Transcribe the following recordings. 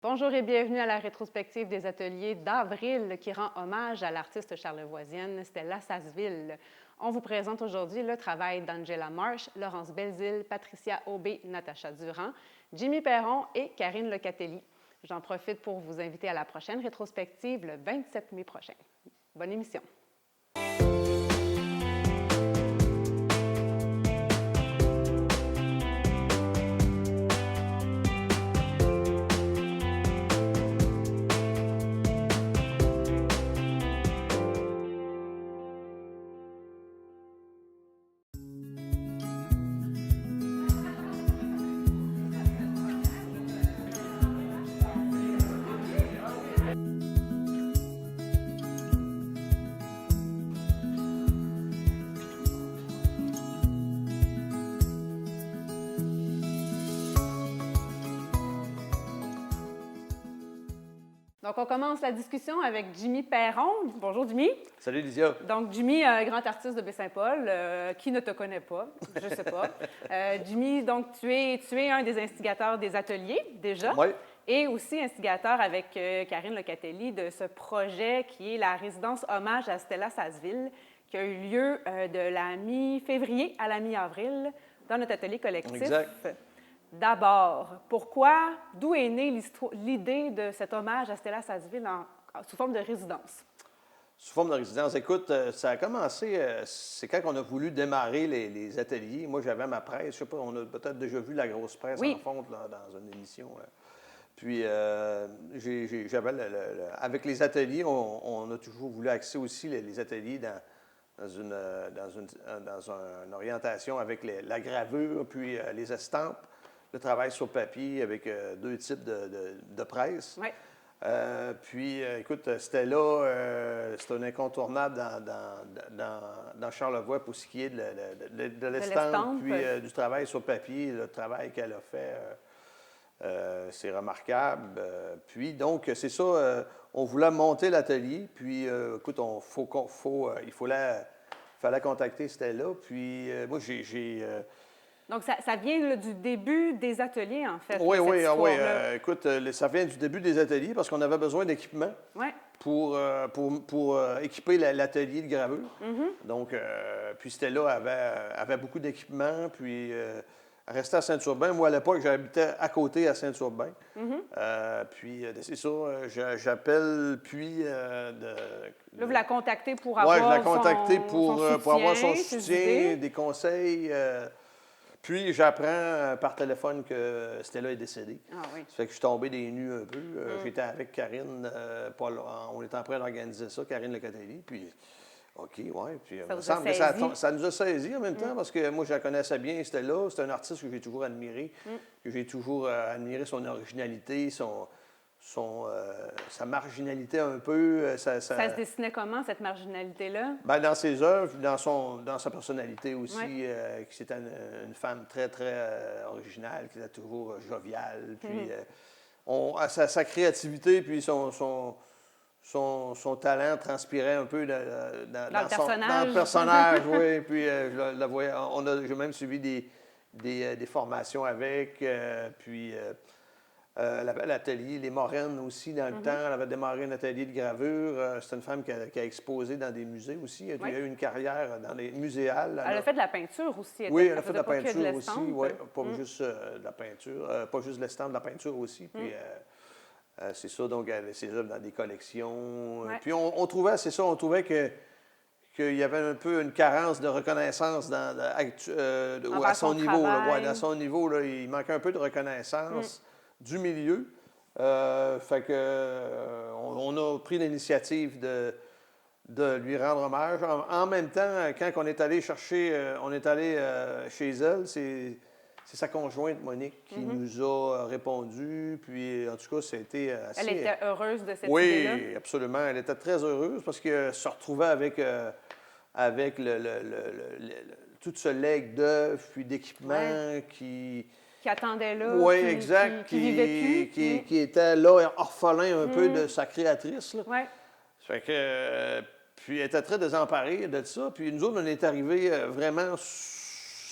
Bonjour et bienvenue à la rétrospective des ateliers d'avril qui rend hommage à l'artiste charlevoisienne Stella Sasseville. On vous présente aujourd'hui le travail d'Angela Marsh, Laurence Belzile, Patricia Aubé, Natacha Durand, Jimmy Perron et Karine Locatelli. J'en profite pour vous inviter à la prochaine rétrospective le 27 mai prochain. Bonne émission. Donc, on commence la discussion avec Jimmy Perron. Bonjour, Jimmy. Salut, Lydia. Donc, Jimmy, grand artiste de Baie-Saint-Paul. Qui ne te connaît pas? Je ne sais pas. Jimmy, donc, tu es un des instigateurs des ateliers, déjà. Oui. Et aussi instigateur avec Karine Locatelli de ce projet qui est la résidence hommage à Stella Sasseville, qui a eu lieu de la mi-février à la mi-avril dans notre atelier collectif. Exact. D'abord, d'où est née l'idée de cet hommage à Stella Sasseville sous forme de résidence? Sous forme de résidence. Écoute, ça a commencé, c'est quand on a voulu démarrer les ateliers. Moi, j'avais ma presse. Je ne sais pas, on a peut-être déjà vu la grosse presse en fonte là, dans une émission. Puis, avec les ateliers, on a toujours voulu axer aussi les ateliers dans une orientation avec la gravure, puis les estampes. Le travail sur papier avec deux types de presse. Oui. Écoute, Stella, c'est un incontournable dans Charlevoix pour ce qui est de l'estampe, puis du travail sur papier, le travail qu'elle a fait. C'est remarquable. Puis, donc, c'est ça, on voulait monter l'atelier, puis, écoute, il fallait contacter Stella, puis moi, Donc, ça vient du début des ateliers, en fait. Oui, oui, oui. Écoute, ça vient du début des ateliers parce qu'on avait besoin d'équipement pour équiper l'atelier de gravure. Mm-hmm. Donc, puis Stella avait beaucoup d'équipement, puis elle restait à Saint-Urbain. Moi, à l'époque, j'habitais à côté à Saint-Urbain. Mm-hmm. Puis, c'est ça, j'appelle, puis... Là, vous la contactez pour avoir je la contactée pour avoir son ses soutien, idées. des conseils... Puis, j'apprends par téléphone que Stella est décédée. Ah oui. Ça fait que je suis tombé des nues un peu. J'étais avec Karine, on était en train d'organiser ça, Karine Locatelli. Puis, OK, ouais. Puis, ça nous a saisi en même temps parce que moi, je la connaissais bien, Stella. C'est un artiste que j'ai toujours admiré, que j'ai toujours admiré son originalité, sa marginalité un peu. Ça se dessinait comment, cette marginalité-là? Bien, dans ses œuvres, dans sa personnalité aussi, qui c'était une femme très, très originale, qui était toujours joviale. Puis sa créativité, puis son talent transpirait un peu dans le personnage. Oui, puis je la voyais. J'ai même suivi des formations avec, puis... l'atelier Les Morennes aussi, dans le temps, elle avait démarré un atelier de gravure. C'est une femme qui a exposé dans des musées aussi. Elle a eu une carrière dans les muséales. Elle a fait de la peinture aussi. Elle a fait de la peinture aussi. Oui, pas juste de la peinture, pas juste l'estampe, de la peinture aussi. Puis c'est ça, donc elle avait ses œuvres dans des collections. Puis on trouvait qu'il y avait un peu une carence de reconnaissance à son niveau. À son niveau, là, il manquait un peu de reconnaissance du milieu. Fait que on a pris l'initiative de lui rendre hommage. En même temps, quand on est allé chercher, chez elle, c'est sa conjointe, Monique, qui nous a répondu. Puis, en tout cas, ça a été assez... Elle était heureuse de cette idée-là? Oui, absolument. Elle était très heureuse parce qu'elle se retrouvait avec tout ce legs d'œuvres puis d'équipements qui attendait là, qui vivait plus. Qui était là, orphelin un peu de sa créatrice. Là. Ouais. Ça fait que, puis elle était très désemparée de ça. Puis nous autres, on est arrivés vraiment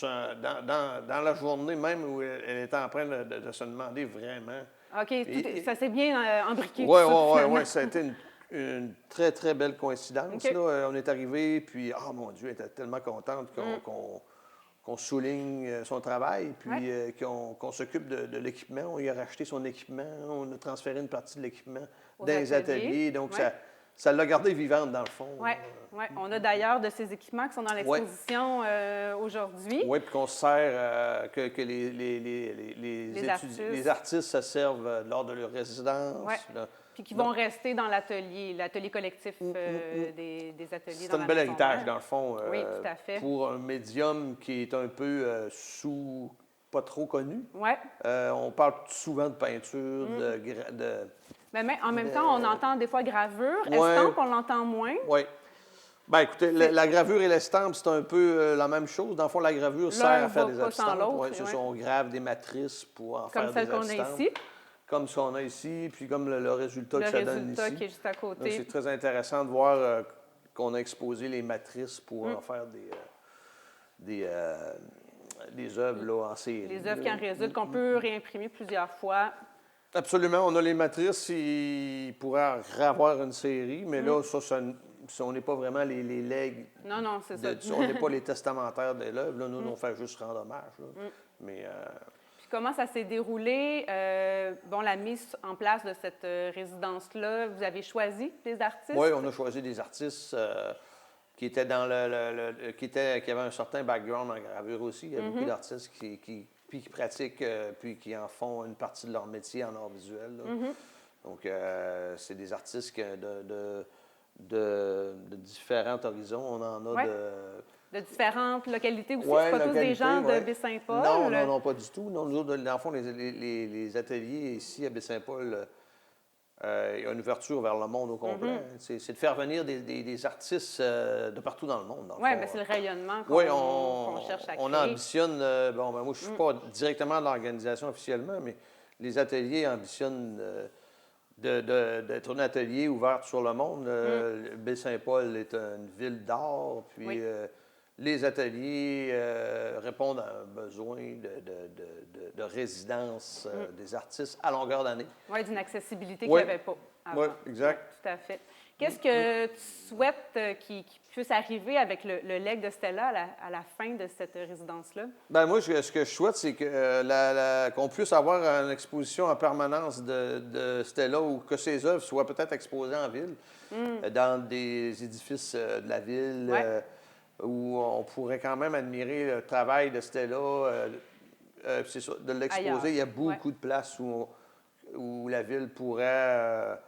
dans la journée même où elle était en train de se demander vraiment OK, ça s'est bien embriqué. Oui, ça a été une très, très belle coïncidence. Okay. Là. On est arrivé, puis, mon Dieu, elle était tellement contente qu'on souligne son travail, puis qu'on s'occupe de l'équipement. On lui a racheté son équipement, on a transféré une partie de l'équipement dans les ateliers. Donc, ça l'a gardé vivante, dans le fond. Oui, on a d'ailleurs de ces équipements qui sont dans l'exposition aujourd'hui. Oui, puis qu'on se sert, que les artistes se servent lors de leur résidence. Oui, puis qui vont rester dans l'atelier collectif des ateliers. C'est un bel héritage, dans le fond. Oui, tout à fait. Pour un médium qui est un peu pas trop connu. Oui. On parle souvent de peinture, Mais en même temps, on entend des fois gravure. Estampe, on l'entend moins. Oui. Bien, écoutez, la gravure et l'estampe, c'est un peu la même chose. Dans le fond, la gravure sert à faire des estampes. On grave des matrices pour en faire des estampes. Comme celle qu'on a ici. Comme ce qu'on a ici, puis comme le résultat que ça donne ici. Le résultat qui est juste à côté. C'est très intéressant de voir qu'on a exposé les matrices pour en faire des œuvres là, en série. Les œuvres qui en résultent, qu'on peut réimprimer plusieurs fois. Absolument. On a les matrices, il pourrait avoir une série, mais là, on n'est pas vraiment les legs. Non, c'est ça. On n'est pas les testamentaires de l'œuvre. Là, nous, on fait juste rendre hommage. Mais, puis comment ça s'est déroulé? La mise en place de cette résidence-là, vous avez choisi des artistes? Oui, on a choisi des artistes qui étaient qui avaient un certain background en gravure aussi. Il y a beaucoup d'artistes qui pratiquent, puis qui en font une partie de leur métier en art visuel. Donc, c'est des artistes de différents horizons. On en a de différentes localités aussi? C'est pas tous des gens de Baie-Saint-Paul? Non, pas du tout. Non, nous autres, dans le fond, les ateliers ici à Baie-Saint-Paul, il y a une ouverture vers le monde au complet. C'est de faire venir des artistes de partout dans le monde. Oui, mais c'est le rayonnement qu'on cherche à créer. On ambitionne... moi, je ne suis pas directement de l'organisation officiellement, mais les ateliers ambitionnent d'être un atelier ouvert sur le monde. Baie-Saint-Paul est une ville d'art, puis les ateliers répondent à un besoin de résidence des artistes à longueur d'année. Oui, d'une accessibilité qu'il n'y avait pas avant. Oui, exact. Tout à fait. Qu'est-ce que tu souhaites qu'il puisse arriver avec le legs de Stella à la fin de cette résidence-là? Bien, moi, ce que je souhaite, c'est qu'on puisse avoir une exposition en permanence de Stella ou que ses œuvres soient peut-être exposées en ville, dans des édifices de la ville, où on pourrait quand même admirer le travail de Stella. C'est ça, de l'exposer. Ailleurs. Il y a beaucoup de places où la ville pourrait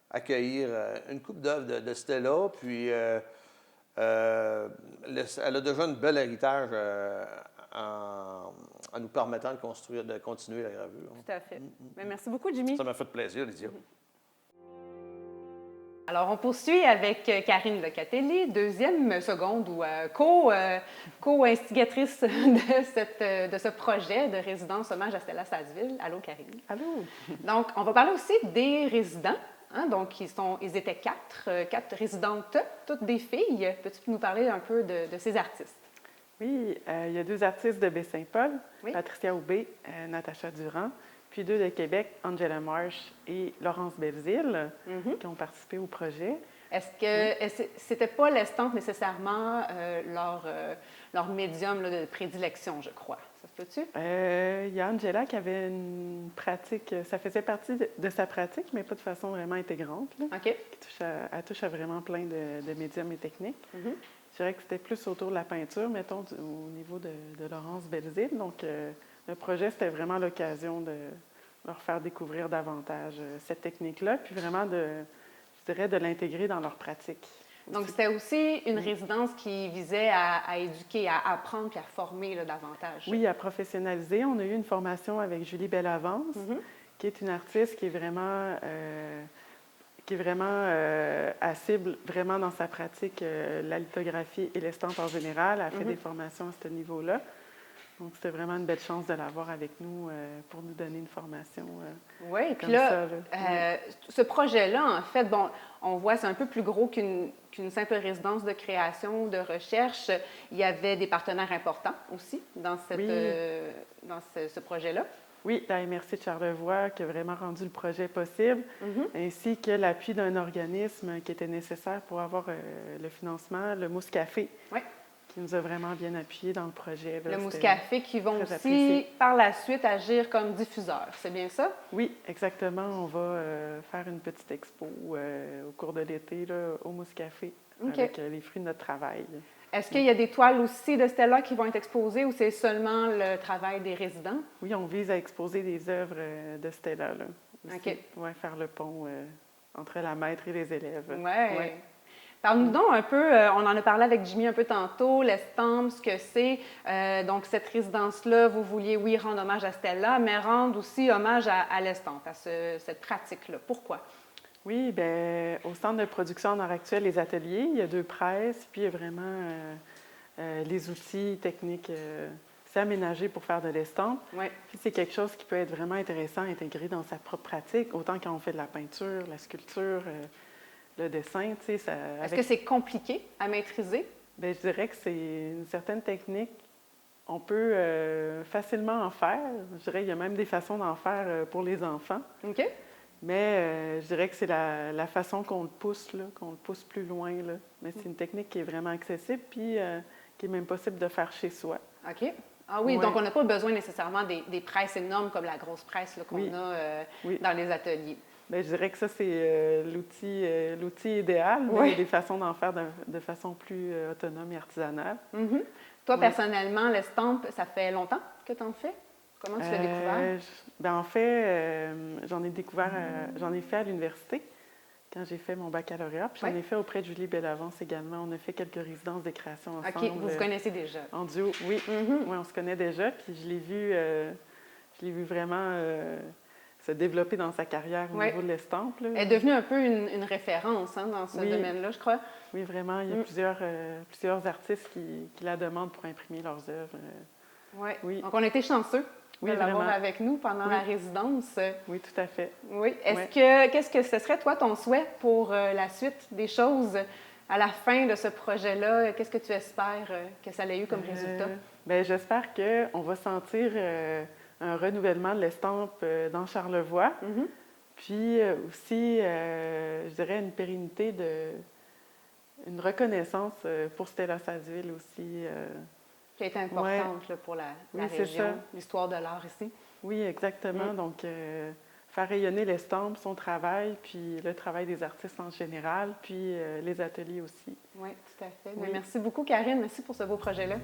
accueillir une coupe d'œuvres de Stella, puis elle a déjà un bel héritage en nous permettant de continuer la gravure. Tout à fait. Merci beaucoup, Jimmy. Ça m'a fait plaisir, Lydia. Alors, on poursuit avec Karine Locatelli, deuxième seconde ou co-instigatrice de ce projet de résidence hommage à Stella Sasseville. Allô, Karine. Allô. Donc, on va parler aussi des résidents. Donc, ils étaient quatre résidentes, toutes des filles. Peux-tu nous parler un peu de ces artistes? Oui, il y a 2 artistes de Baie-Saint-Paul, Patricia Aubé, Natacha Durand, puis 2 de Québec, Angela Marsh et Laurence Belzile, qui ont participé au projet. Est-ce que c'était pas l'estampe nécessairement leur médium de prédilection, je crois? Ça se peut-tu? Il y a Angela qui avait une pratique, ça faisait partie de sa pratique, mais pas de façon vraiment intégrante. Là, OK. Elle touche à vraiment plein de médiums et techniques. Je dirais que c'était plus autour de la peinture, mettons, au niveau de Laurence Belzile. Donc, le projet, c'était vraiment l'occasion de leur faire découvrir davantage cette technique-là, puis vraiment je dirais, de l'intégrer dans leur pratique. Donc, c'était aussi une résidence qui visait à éduquer, à apprendre puis à former là, davantage. Oui, à professionnaliser. On a eu une formation avec Julie Bellavance, qui est une artiste qui est vraiment à cible vraiment dans sa pratique, la lithographie et l'estampe en général. Elle a fait des formations à ce niveau-là. Donc, c'était vraiment une belle chance de l'avoir avec nous pour nous donner une formation. Oui, puis là, ce projet-là, en fait, bon, on voit c'est un peu plus gros qu'une simple résidence de création, de recherche. Il y avait des partenaires importants aussi dans ce projet-là. Oui, la MRC de Charlevoix qui a vraiment rendu le projet possible, ainsi que l'appui d'un organisme qui était nécessaire pour avoir le financement, le Mousse Café, qui nous a vraiment bien appuyés dans le projet. Là. Le Mousse Café qui vont aussi, apprécié. Par la suite, agir comme diffuseur, c'est bien ça? Oui, exactement. On va faire une petite expo au cours de l'été au Mousse Café avec les fruits de notre travail. Est-ce qu'il y a des toiles aussi de Stella qui vont être exposées ou c'est seulement le travail des résidents? Oui, on vise à exposer des œuvres de Stella, là, aussi. Ouais, faire le pont entre la maître et les élèves. Oui. Parle-nous donc un peu, on en a parlé avec Jimmy un peu tantôt, l'estampe, ce que c'est. Donc, cette résidence-là, vous vouliez, oui, rendre hommage à Stella, mais rendre aussi hommage à l'estampe, à cette pratique-là. Pourquoi? Oui, bien, au centre de production en art actuel, les ateliers, il y a 2 presses, puis il y a vraiment les outils techniques. C'est aménagé pour faire de l'estampe. Oui. Puis c'est quelque chose qui peut être vraiment intéressant à intégrer dans sa propre pratique, autant quand on fait de la peinture, la sculpture, le dessin. Tu sais, Est-ce que c'est compliqué à maîtriser? Bien, je dirais que c'est une certaine technique. On peut facilement en faire. Je dirais qu'il y a même des façons d'en faire pour les enfants. OK. Mais je dirais que c'est la façon qu'on le pousse, là, qu'on le pousse plus loin. Là. Mais c'est une technique qui est vraiment accessible puis qui est même possible de faire chez soi. OK. Ah oui, donc on n'a pas besoin nécessairement des presses énormes comme la grosse presse là, qu'on a dans les ateliers. Bien, je dirais que ça, c'est l'outil idéal, mais il y a des façons d'en faire de façon plus autonome et artisanale. Toi, personnellement, l'estampe, ça fait longtemps que tu en fais? Comment tu l'as découvert? Bien, en fait, j'en ai fait à l'université quand j'ai fait mon baccalauréat, puis j'en ai fait auprès de Julie Bellavance également. On a fait quelques résidences de création ensemble. OK, vous vous connaissez déjà? En duo, oui. Oui, on se connaît déjà, puis je l'ai vu vraiment se développer dans sa carrière au niveau de l'estampe. Là. Elle est devenue un peu une référence dans ce domaine-là, je crois. Oui, vraiment. Il y a plusieurs artistes qui la demandent pour imprimer leurs œuvres. Oui. Donc, on a été chanceux de l'avoir avec nous pendant la résidence. Oui, tout à fait. Oui. Qu'est-ce que ce serait, toi, ton souhait pour la suite des choses à la fin de ce projet-là? Qu'est-ce que tu espères que ça ait eu comme résultat? Bien, j'espère qu'on va sentir un renouvellement de l'estampe dans Charlevoix. Puis aussi, je dirais, une pérennité une reconnaissance pour Stella Sasseville aussi. Qui a été importante là, pour la région, l'histoire de l'art ici. Oui, exactement. Donc, faire rayonner l'estampe, son travail, puis le travail des artistes en général, puis les ateliers aussi. Oui, tout à fait. Oui. Merci beaucoup, Karine. Merci pour ce beau projet-là.